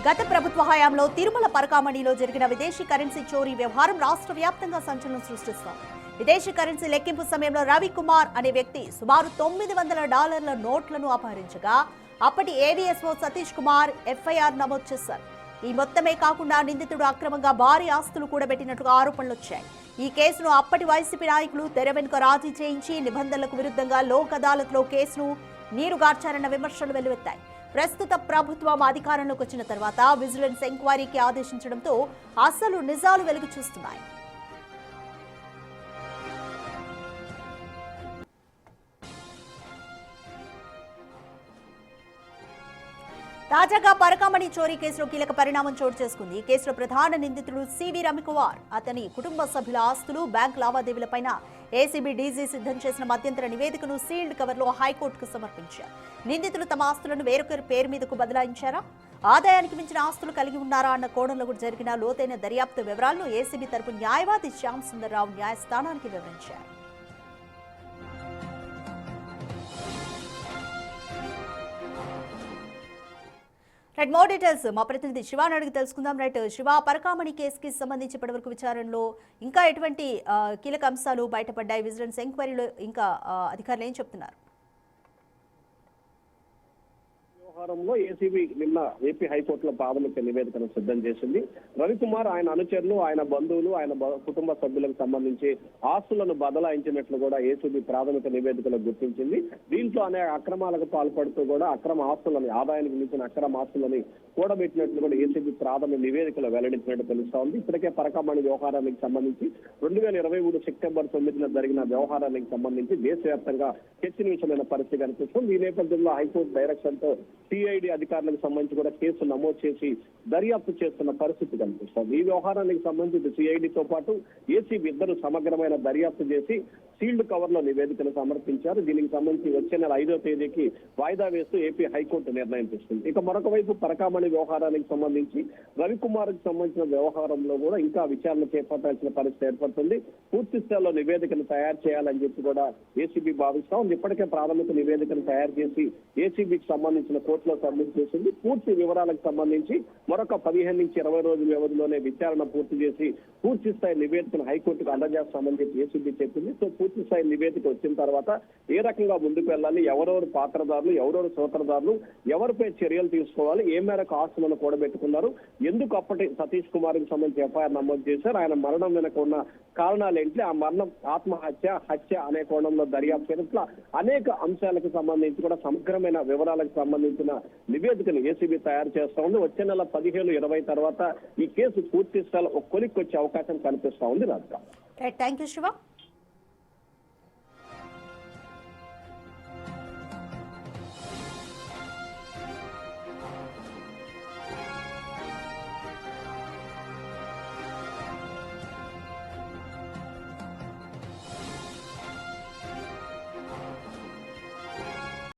గత ప్రభుత్వ హయాంలో తిరుమల పరకామణిలో జరిగిన విదేశీ కరెన్సీ చోరీ వ్యవహారం రాష్ట్ర వ్యాప్తంగా సంచలనం సృష్టిస్తోంది. విదేశీ కరెన్సీ లెక్కింపు సమయంలో రవికుమార్ అనే వ్యక్తి సుమారు $900 నోట్లను అపహరించగా అప్పటి ఏవీఎస్ఓ సతీష్ కుమార్ ఎఫ్ఐఆర్ నమోదు చేశారు. ఈ మొత్తమే కాకుండా నిందితుడు అక్రమంగా భారీ ఆస్తులు కూడబెట్టినట్టుగా ఆరోపణలు వచ్చాయి. ఈ కేసును అప్పటి వైసీపీ నాయకులు తెర వెనుక రాజీ చేయించి నిబంధనలకు విరుద్ధంగా లోక్ అదాలత్లో కేసును నీరుగార్చారన్న విమర్శలు వెల్లువెత్తాయి. ప్రస్తుత ప్రభుత్వం అధికారంలోకి వచ్చిన తర్వాత విజిలెన్స్ ఎంక్వైరీకి ఆదేశించడంతో అసలు నిజాలు వెలుగు చూస్తున్నాయి. తాజాగా పరకామణి చోరీ కేసులో కీలక పరిణామం చోటు చేసుకుంది. ఈ కేసులో ప్రధాన నిందితుడు సివి రవికుమార్, అతని కుటుంబ సభ్యుల ఆస్తులు, బ్యాంక్ లావాదేవీలపైన ఏసీబీ డీజీ సిద్ధం చేసిన మధ్యంతర నివేదికను సీల్డ్ కవర్లో హైకోర్టుకు సమర్పించారు. నిందితులు తమ ఆస్తులను వేరొకరి పేరు మీదకు బదలాయించారా, ఆదాయానికి మించిన ఆస్తులు కలిగి ఉన్నారా అన్న కోణంలో కూడా జరిగిన లోతైన దర్యాప్తు వివరాలను ఏసీబీ తరపు న్యాయవాది శ్యామ్ సుందర్ రావు న్యాయస్థానానికి వివరించారు. రైట్, మోర్ డీటెయిల్స్ మా ప్రతినిధి శివాని అడిగి తెలుసుకుందాం. రైట్ శివ, పరకామణి కేసుకి సంబంధించి ఇప్పటివరకు విచారణలో ఇంకా ఎటువంటి కీలక అంశాలు బయటపడ్డాయి? విజిలెన్స్ ఎంక్వైరీలో ఇంకా అధికారులు ఏం చెప్తున్నారు? వ్యవహారంలో ఏసీబీ నిన్న ఏపీ హైకోర్టులో ప్రాథమిక నివేదికను సిద్ధం చేసింది. రవికుమార్, ఆయన అనుచరులు, ఆయన బంధువులు, ఆయన కుటుంబ సభ్యులకు సంబంధించి ఆస్తులను బదలాయించినట్లు కూడా ఏసీబీ ప్రాథమిక నివేదికలో గుర్తించింది. దీంట్లో అనేక అక్రమాలకు పాల్పడుతూ కూడా అక్రమ ఆస్తులని, ఆదాయానికి మించిన అక్రమ ఆస్తులని కూడబెట్టినట్లు కూడా ఏసీబీ ప్రాథమిక నివేదికలో వెల్లడించినట్టు తెలుస్తా ఉంది. ఇప్పటికే పరకామణి వ్యవహారానికి సంబంధించి 2023 సెప్టెంబర్ 9న జరిగిన వ్యవహారానికి సంబంధించి దేశవ్యాప్తంగా చర్చనీయాంశమైన పరిస్థితి కనిపిస్తుంది. ఈ నేపథ్యంలో హైకోర్టు డైరెక్షన్ తో సిఐడి అధికారులకు సంబంధించి కూడా కేసు నమోదు చేసి దర్యాప్తు చేస్తున్న పరిస్థితి కనిపిస్తుంది. ఈ వ్యవహారానికి సంబంధించి సిఐడితో పాటు ఏసీబీ ఇద్దరు సమగ్రమైన దర్యాప్తు చేసి సీల్డ్ కవర్ లో నివేదికను సమర్పించారు. దీనికి సంబంధించి వచ్చే నెల 5వ తేదీకి వాయిదా వేస్తూ ఏపీ హైకోర్టు నిర్ణయం తీసుకుంది. ఇక మరొక వైపు పరకామణి వ్యవహారానికి సంబంధించి రవికుమార్ కి సంబంధించిన వ్యవహారంలో కూడా ఇంకా విచారణ చేపట్టాల్సిన పరిస్థితి ఏర్పడుతుంది. పూర్తి స్థాయిలో నివేదికను తయారు చేయాలని చెప్పి కూడా ఏసీబీ భావిస్తా ఉంది. ఇప్పటికే ప్రాథమిక నివేదికను తయారు చేసి ఏసీబీకి సంబంధించిన కోర్టులో సబ్మిట్ చేసింది. పూర్తి వివరాలకు సంబంధించి మరొక 15 నుంచి 20 రోజుల వ్యవధిలోనే విచారణ పూర్తి చేసి పూర్తి స్థాయి నివేదికను హైకోర్టుకు అందజేస్తామని చెప్పి ఏసీబీ చెప్పింది. సో పూర్తి స్థాయి నివేదిక వచ్చిన తర్వాత ఏ రకంగా ముందుకు వెళ్ళాలి, ఎవరెవరు పాత్రదారులు, ఎవరెవరు సూత్రధారులు, ఎవరిపై చర్యలు తీసుకోవాలి, ఏ మేరకు ఆస్తులను కూడబెట్టుకున్నారు, ఎందుకు అప్పటి సతీష్ కుమార్ కి సంబంధించి ఎఫ్ఐఆర్ నమోదు చేశారు, ఆయన మరణం వెనక ఉన్న కారణాలు ఏంటి, ఆ మరణం ఆత్మహత్య, హత్య అనే కోణంలో దర్యాప్తు ఇట్లా అనేక అంశాలకు సంబంధించి కూడా సమగ్రమైన వివరాలకు సంబంధించిన నివేదికను ఏసీబీ తయారు చేస్తా ఉంది. వచ్చే నెల 15-20 తర్వాత ఈ కేసు పూర్తి స్థాయిలో ఒక కొలిక్కి వచ్చే అవకాశం కనిపిస్తా ఉంది. రాజుగా థ్యాంక్ యూ శివ.